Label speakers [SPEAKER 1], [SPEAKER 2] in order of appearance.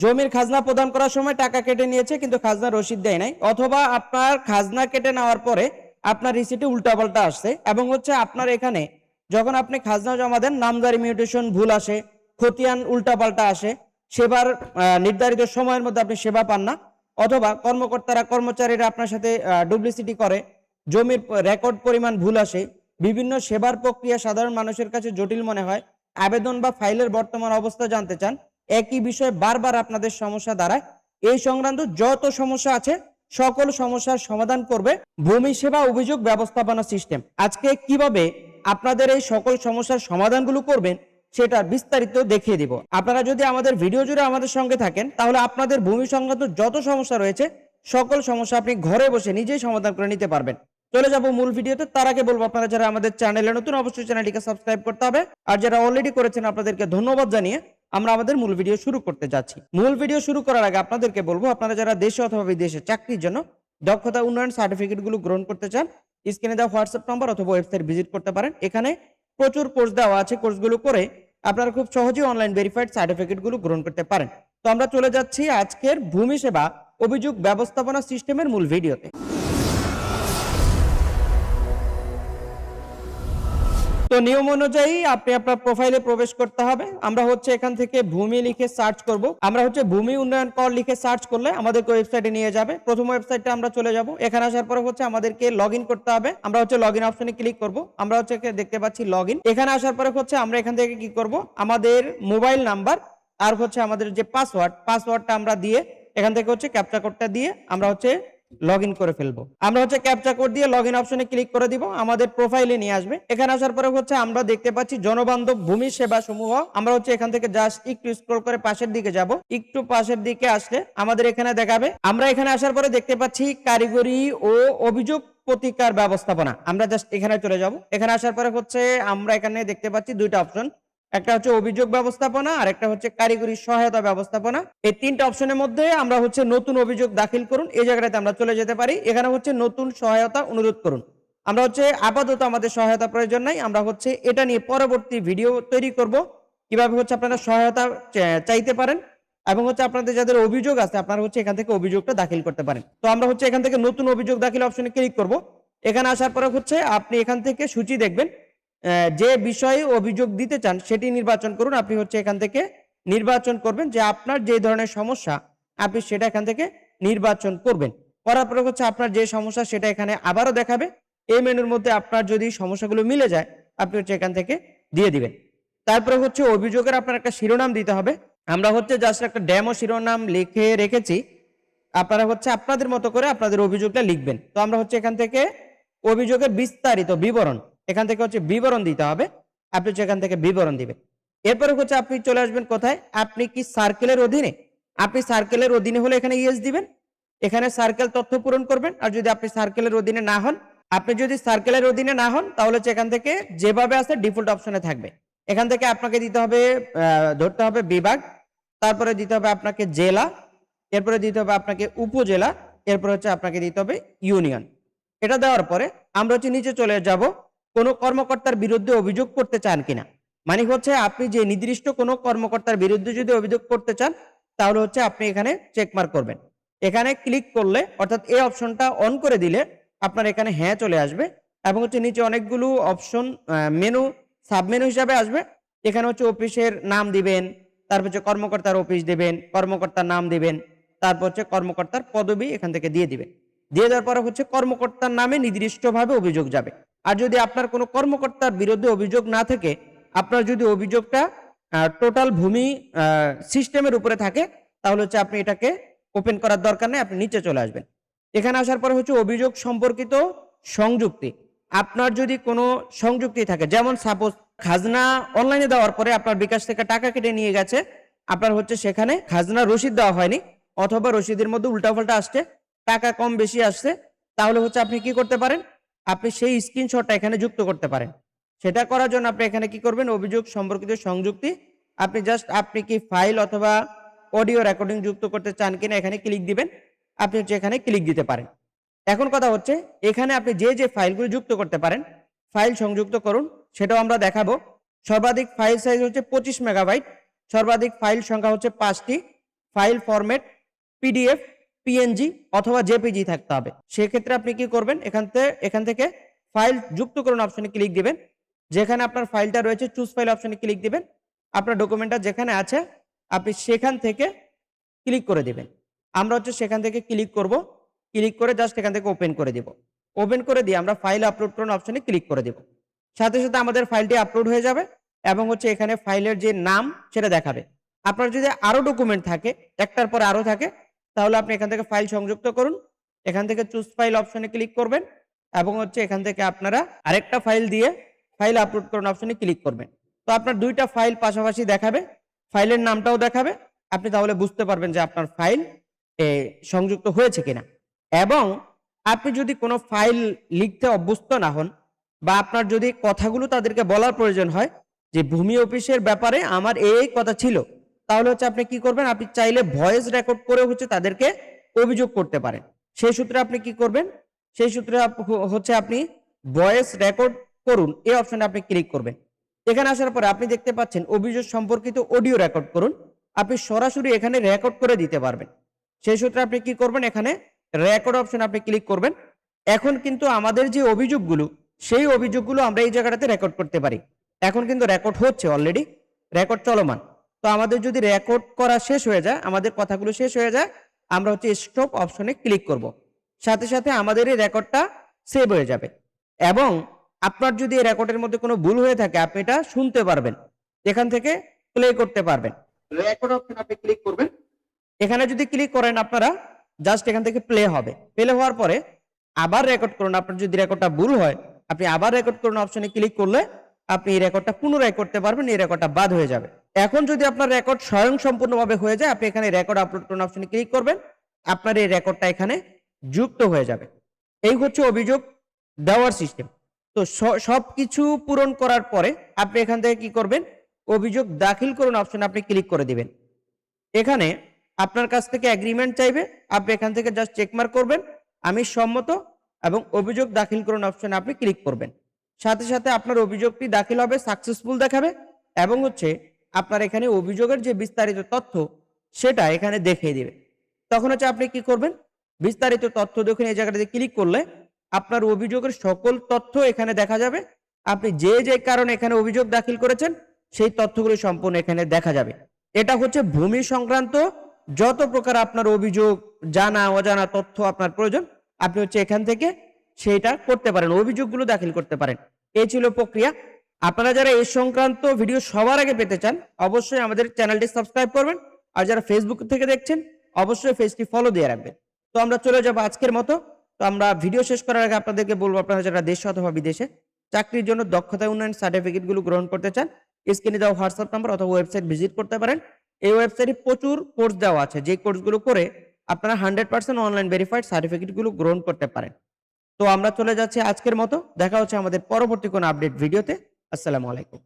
[SPEAKER 1] জমির খাজনা প্রদান করার সময় টাকা কেটে নিয়েছে কিন্তু খাজনা রসিদ দেয় নাই, অথবা আপনার খাজনা কেটে নেওয়ার পরে আপনার রিসিটে উল্টাপাল্টা আসছে, এবং হচ্ছে আপনার এখানে যখন আপনি খাজনা জমা দেন নামজারি মিউটেশন ভুল আসে, খতিয়ান উল্টাপাল্টা আসে, সেবার নির্ধারিত সময়ের মধ্যে আপনি সেবা পান না, অথবা কর্মচারীরা আপনার সাথে ডুপ্লিসিটি করে, জমির রেকর্ড পরিমাণ ভুল আসে, বিভিন্ন সেবার প্রক্রিয়া সাধারণ মানুষের কাছে জটিল মনে হয়, আবেদন বা ফাইলের বর্তমান অবস্থা জানতে চান, একই বিষয়ে বারবার আপনাদের সমস্যা দাঁড়ায়, এই সংক্রান্ত যত সমস্যা আছে সকল সমস্যার সমাধান করবে ভূমি সেবা অভিযোগ ব্যবস্থাপনা সিস্টেম। আজকে কিভাবে আপনাদের এই সকল সমস্যার সমাধানগুলো করবেন সেটা বিস্তারিত দেখিয়ে দিব। আপনারা যদি আমাদের ভিডিও জুড়ে আমাদের সঙ্গে থাকেন তাহলে আপনাদের ভূমি সংক্রান্ত যত সমস্যা রয়েছে সকল সমস্যা আপনি ঘরে বসে নিজেই সমাধান করে নিতে পারবেন। চলে যাব মূল ভিডিওতে। তার আগে বলবো, আপনারা যারা আমাদের চ্যানেলে নতুন অবশ্যই চ্যানেলটিকে সাবস্ক্রাইব করতে হবে, আর যারা অলরেডি করেছেন আপনাদেরকে ধন্যবাদ জানিয়ে আমরা আমাদের মূল ভিডিও শুরু করতে যাচ্ছি। মূল ভিডিও শুরু করার আগে আপনাদেরকে বলবো, আপনারা যারা দেশে অথবা বিদেশে চাকরির জন্য দক্ষতা উন্নয়ন সার্টিফিকেটগুলো গ্রহণ করতে চান, স্ক্রিনে দেওয়া হোয়াটসঅ্যাপ নম্বর অথবা ওয়েবসাইট ভিজিট করতে পারেন। এখানে প্রচুর কোর্স দেওয়া আছে, কোর্সগুলো করে আপনারা খুব সহজেই অনলাইন ভেরিফাইড সার্টিফিকেটগুলো গ্রহণ করতে পারেন। তো আমরা চলে যাচ্ছি আজকের ভূমি সেবা অভিযোগ ব্যবস্থাপনা সিস্টেমের মূল ভিডিওতে। তো নিয়ম অনুযায়ী আপনি আপনার প্রোফাইলে প্রবেশ করতে হবে। আমরা হচ্ছে এখান থেকে ভূমি লিখে সার্চ করব। আমরা হচ্ছে ভূমি উন্নয়ন কর লিখে সার্চ করলে আমাদেরকে ওয়েবসাইটে নিয়ে যাবে। প্রথম ওয়েবসাইটে আমরা চলে যাব। এখানে আসার পরে হচ্ছে আমাদেরকে লগইন করতে হবে। আমরা হচ্ছে লগইন অপশনে ক্লিক করব। আমরা হচ্ছে দেখতে পাচ্ছি লগইন। এখানে আসার পরে হচ্ছে আমরা এখান থেকে কি করব, আমাদের মোবাইল নাম্বার আর হচ্ছে আমাদের যে পাসওয়ার্ডটা আমরা দিয়ে এখান থেকে হচ্ছে ক্যাপচা কোডটা দিয়ে আমরা হচ্ছে লগইন করে ফেলবো। আমরা হচ্ছে ক্যাপচা কোড দিয়ে লগইন অপশনে ক্লিক করে দিব, আমাদের প্রোফাইলে নিয়ে আসবে। এখানে আসার পরে হচ্ছে আমরা দেখতে পাচ্ছি জনবান্ধব ভূমি সেবা সমূহ। আমরা হচ্ছে এখান থেকে জাস্ট একটু স্ক্রল করে পাশের দিকে যাব। একটু পাশের দিকে আসলে আমাদের এখানে দেখাবে। আমরা এখানে আসার পরে দেখতে পাচ্ছি কারিগরি ও অভিযোগ প্রতিকার ব্যবস্থাপনা। আমরা জাস্ট এখানে চলে যাব। এখানে আসার পরে হচ্ছে আমরা এখানে দেখতে পাচ্ছি দুইটা অপশন, একটা হচ্ছে অভিযোগ ব্যবস্থাপনা আর একটা হচ্ছে কারিগরি সহায়তা ব্যবস্থাপনা। এই তিনটা অপশনের মধ্যে আমরা হচ্ছে নতুন অভিযোগ দাখিল করুন, এই জায়গাটাতে আমরা চলে যেতে পারি। এখানে হচ্ছে নতুন সহায়তা অনুরোধ করুন। আমরা হচ্ছে আপাতত আমাদের সহায়তা প্রয়োজন নাই, আমরা হচ্ছে এটা নিয়ে পরবর্তী ভিডিও তৈরি করব কিভাবে হচ্ছে আপনারা সহায়তা চাইতে পারেন, এবং হচ্ছে আপনাদের যাদের অভিযোগ আছে আপনারা হচ্ছে এখান থেকে অভিযোগটা দাখিল করতে পারেন। তো আমরা হচ্ছে এখান থেকে নতুন অভিযোগ দাখিল অপশনে ক্লিক করব। এখানে আসার পরে হচ্ছে আপনি এখান থেকে সূচি দেখবেন, যে বিষয়ে অভিযোগ দিতে চান সেটি নির্বাচন করুন। আপনি হচ্ছে এখান থেকে নির্বাচন করবেন যে আপনার যে ধরনের সমস্যা আপনি সেটা এখান থেকে নির্বাচন করবেন। করার পরে হচ্ছে আপনার যে সমস্যা সেটা এখানে আবারও দেখাবে। এই মেনুর মধ্যে আপনার যদি সমস্যাগুলো মিলে যায় আপনি হচ্ছে এখান থেকে দিয়ে দিবেন। তারপরে হচ্ছে অভিযোগের আপনার একটা শিরোনাম দিতে হবে। আমরা হচ্ছে জাস্ট একটা ডেমো শিরোনাম লিখে রেখেছি, আপনারা হচ্ছে আপনাদের মতো করে আপনাদের অভিযোগটা লিখবেন। তো আমরা হচ্ছে এখান থেকে অভিযোগের বিস্তারিত বিবরণ, এখান থেকে হচ্ছে বিবরণ দিতে হবে। আপনি হচ্ছে এখান থেকে বিবরণ দিবেন। এরপরে হচ্ছে আপনি চলে আসবেন কোথায়, আপনি কি সার্কেলের অধীনে, আপনি সার্কেলের অধীনে হলে এখানে ইয়েস দিবেন। এখানে সার্কেল তথ্য পূরণ করবেন। আর যদি আপনি সার্কেলের অধীনে না হন, আপনি যদি সার্কেলের অধীনে না হন তাহলে হচ্ছে এখান থেকে যেভাবে আছে ডিফল্ট অপশনে থাকবে। এখান থেকে আপনাকে দিতে হবে, ধরতে হবে বিভাগ, তারপরে দিতে হবে আপনাকে জেলা, এরপরে দিতে হবে আপনাকে উপজেলা, এরপরে হচ্ছে আপনাকে দিতে হবে ইউনিয়ন। এটা দেওয়ার পরে আমরা হচ্ছে নিচে চলে যাব, কোনো কর্মকর্তার বিরুদ্ধে অভিযোগ করতে চান কিনা। মানে হচ্ছে আপনি যে নির্দিষ্ট কোনো কর্মকর্তার বিরুদ্ধে যদি অভিযোগ করতে চান তাহলে হচ্ছে আপনি এখানে চেকমার্ক করবেন। এখানে ক্লিক করলে অর্থাৎ এই অপশনটা অন করে দিলে আপনার এখানে হ্যাঁ চলে আসবে, এবং হচ্ছে নিচে অনেকগুলো অপশন মেনু সাবমেনু হিসাবে আসবে। এখানে হচ্ছে অফিসের নাম দিবেন, তারপর হচ্ছে কর্মকর্তার অফিস দিবেন, কর্মকর্তার নাম দিবেন, তারপর হচ্ছে কর্মকর্তার পদবি এখান থেকে দিয়ে দিবেন। দিয়ে দেওয়ার পরে হচ্ছে কর্মকর্তার নামে নির্দিষ্টভাবে অভিযোগ যাবে। আর যদি আপনার কোনো কর্মকর্তার বিরুদ্ধে অভিযোগ না থাকে, আপনার যদি অভিযোগটা টোটাল ভূমি সিস্টেমের উপরে থাকে তাহলে হচ্ছে আপনি এটাকে ওপেন করার দরকার নেই, আপনি নিচে চলে আসবেন। এখানে আসার পরে হচ্ছে অভিযোগ সম্পর্কিত সংযুক্তি। আপনার যদি কোনো সংযুক্তি থাকে, যেমন সাপোজ খাজনা অনলাইনে দেওয়ার পরে আপনার বিকাশ থেকে টাকা কেটে নিয়ে গেছে, আপনার হচ্ছে সেখানে খাজনা রসিদ দেওয়া হয়নি, অথবা রসিদের মধ্যে উল্টাপাল্টা আসছে, টাকা কম বেশি আসছে, তাহলে হচ্ছে আপনি কি করতে পারেন, আপনি সেই স্ক্রিনশটটা এখানে যুক্ত করতে পারেন। সেটা করার জন্য আপনি এখানে কি করবেন, অভিযোগ সম্পর্কিত সংযুক্তি, আপনি জাস্ট আপনি কি ফাইল অথবা অডিও রেকর্ডিং যুক্ত করতে চান কিনা এখানে ক্লিক দিবেন। আপনি হচ্ছে এখানে ক্লিক দিতে পারেন। এখন কথা হচ্ছে এখানে আপনি যে যে ফাইলগুলো যুক্ত করতে পারেন ফাইল সংযুক্ত করুন, সেটাও আমরা দেখাবো। সর্বাধিক ফাইল সাইজ হচ্ছে 25 মেগাবাইট, সর্বাধিক ফাইল সংখ্যা হচ্ছে 5টি, ফাইল ফরম্যাট পিডিএফ, পিএনজি অথবা জেপিজি থাকতে হবে। সেক্ষেত্রে আপনি কি করবেন, এখান থেকে ফাইল যুক্ত করুন অপশনে ক্লিক দিবেন। যেখানে আপনার ফাইলটা রয়েছে চুজ ফাইল অপশনে ক্লিক দিবেন। আপনার ডকুমেন্টটা যেখানে আছে আপনি সেখান থেকে ক্লিক করে দিবেন। আমরা হচ্ছে সেখান থেকে ক্লিক করব, ক্লিক করে জাস্ট এখান থেকে ওপেন করে দিব। ওপেন করে দিয়ে আমরা ফাইল আপলোড করুন অপশনে ক্লিক করে দিব। সাথে সাথে আমাদের ফাইলটি আপলোড হয়ে যাবে এবং হচ্ছে এখানে ফাইলের যে নাম সেটা দেখাবে। আপনার যদি আরো ডকুমেন্ট থাকে, একটার পর আরো থাকে, তাহলে আপনি এখান থেকে ফাইল সংযুক্ত করুন। এখান থেকে চুজ ফাইল অপশনে ক্লিক করবেন এবং হচ্ছে এখান থেকে আপনারা আরেকটা ফাইল দিয়ে ফাইল আপলোড করুন অপশনে ক্লিক করবেন। তো আপনার দুইটা ফাইল পাশাপাশি দেখাবে, ফাইলের নামটাও দেখাবে। আপনি তাহলে বুঝতে পারবেন যে আপনার ফাইল সংযুক্ত হয়েছে কিনা। এবং আপনি যদি কোনো ফাইল লিখতে অভ্যস্ত না হন বা আপনার যদি কথাগুলো তাদেরকে বলার প্রয়োজন হয় যে ভূমি অফিসের ব্যাপারে আমার এই কথা ছিল, তাহলে হচ্ছে আপনি কি করবেন, আপনি চাইলে ভয়েস রেকর্ড করে হচ্ছে তাদেরকে অভিযোগ করতে পারেন। সেই সূত্রে আপনি কি করবেন, সেই সূত্রে হচ্ছে আপনি ভয়েস রেকর্ড করুন এই অপশনে আপনি ক্লিক করবেন। এখানে আসার পরে আপনি দেখতে পাচ্ছেন অভিযোগ সম্পর্কিত অডিও রেকর্ড করুন। আপনি সরাসরি এখানে রেকর্ড করে দিতে পারবেন। সেই সূত্রে আপনি কি করবেন, এখানে রেকর্ড অপশন আপনি ক্লিক করবেন। এখন কিন্তু আমাদের যে অভিযোগগুলো, সেই অভিযোগগুলো আমরা এই জায়গাটাতে রেকর্ড করতে পারি। এখন কিন্তু রেকর্ড হচ্ছে, অলরেডি রেকর্ড চলমান। তো আমাদের যদি রেকর্ড করা শেষ হয়ে যায়, আমাদের কথাগুলো শেষ হয়ে যায়, আমরা হচ্ছে স্টপ অপশনে ক্লিক করব। সাথে সাথে আমাদের এই রেকর্ডটা সেভ হয়ে যাবে এবং আপনার যদি এই রেকর্ডের মধ্যে কোনো ভুল হয়ে থাকে আপনি এটা শুনতে পারবেন, এখান থেকে প্লে করতে পারবেন। রেকর্ড অপশন আপনি ক্লিক করবেন। এখানে যদি ক্লিক করেন আপনারা জাস্ট এখান থেকে প্লে হবে। প্লে হওয়ার পরে আবার রেকর্ড করুন। আপনার যদি রেকর্ডটা ভুল হয় আপনি আবার রেকর্ড করুন অপশনে ক্লিক করলে আপনি এই রেকর্ডটা পুনরায় করতে পারবেন, এই রেকর্ডটা বাদ হয়ে যাবে। এখন যদি আপনার রেকর্ড স্বয়ং সম্পূর্ণভাবে হয়ে যায় আপনি এখানে রেকর্ড আপলোড করুন অপশনে ক্লিক করবেন, আপনার এই রেকর্ডটা এখানে যুক্ত হয়ে যাবে। এই হচ্ছে অভিযোগ দেওয়ার সিস্টেম। তো সবকিছু পূরণ করার পরে আপনি এখান থেকে কি করবেন, অভিযোগ দাখিল করুন অপশনে আপনি ক্লিক করে দিবেন। এখানে আপনার কাছ থেকে এগ্রিমেন্ট চাইবে, আপনি এখান থেকে জাস্ট চেকমার্ক করবেন আমি সম্মত এবং অভিযোগ দাখিল করুন অপশনে আপনি ক্লিক করবেন। সাথে সাথে আপনার অভিযোগটি দাখিল হবে, সাকসেসফুল দেখাবে এবং হচ্ছে আপনার এখানে অভিযোগের যে বিস্তারিত তথ্য সেটা এখানে দেখিয়ে দিবে। তখন হচ্ছে আপনি কি করবেন, বিস্তারিত তথ্য দেখুন এই জায়গাটাতে ক্লিক করলে আপনার অভিযোগের সকল তথ্য এখানে দেখা যাবে। আপনি যে যে কারণে এখানে অভিযোগ দাখিল করেছেন সেই তথ্যগুলো সম্পূর্ণ এখানে দেখা যাবে। এটা হচ্ছে ভূমি সংক্রান্ত যত প্রকার আপনার অভিযোগ, জানা অজানা তথ্য আপনার প্রয়োজন আপনি হচ্ছে এখান থেকে সেইটা করতে পারেন, অভিযোগগুলো দাখিল করতে পারেন। এই ছিল প্রক্রিয়া। আপনারা যারা এই সংক্রান্ত ভিডিও সবার আগে পেতে চান অবশ্যই আমাদের চ্যানেলটি সাবস্ক্রাইব করবেন, আর যারা ফেসবুক থেকে দেখছেন অবশ্যই পেজটি ফলো দিয়ে রাখবেন। তো আমরা চলে যাব আজকের মতো। তো আমরা ভিডিও শেষ করার আগে আপনাদেরকে বলবো, আপনারা যারা দেশে অথবা বিদেশে চাকরির জন্য দক্ষতা উন্নয়ন সার্টিফিকেটগুলো গ্রহণ করতে চান, স্ক্রিনে দেওয়া হোয়াটসঅ্যাপ নাম্বার অথবা ওয়েবসাইট ভিজিট করতে পারেন। এই ওয়েবসাইটে প্রচুর কোর্স দেওয়া আছে, যে কোর্সগুলো করে আপনারা 100% অনলাইন ভেরিফাইড সার্টিফিকেটগুলো গ্রহণ করতে পারেন। তো আমরা চলে যাচ্ছি আজকের মতো। দেখা হচ্ছে আমাদের পরবর্তী কোনো আপডেট ভিডিওতে। আসসালামু আলাইকুম।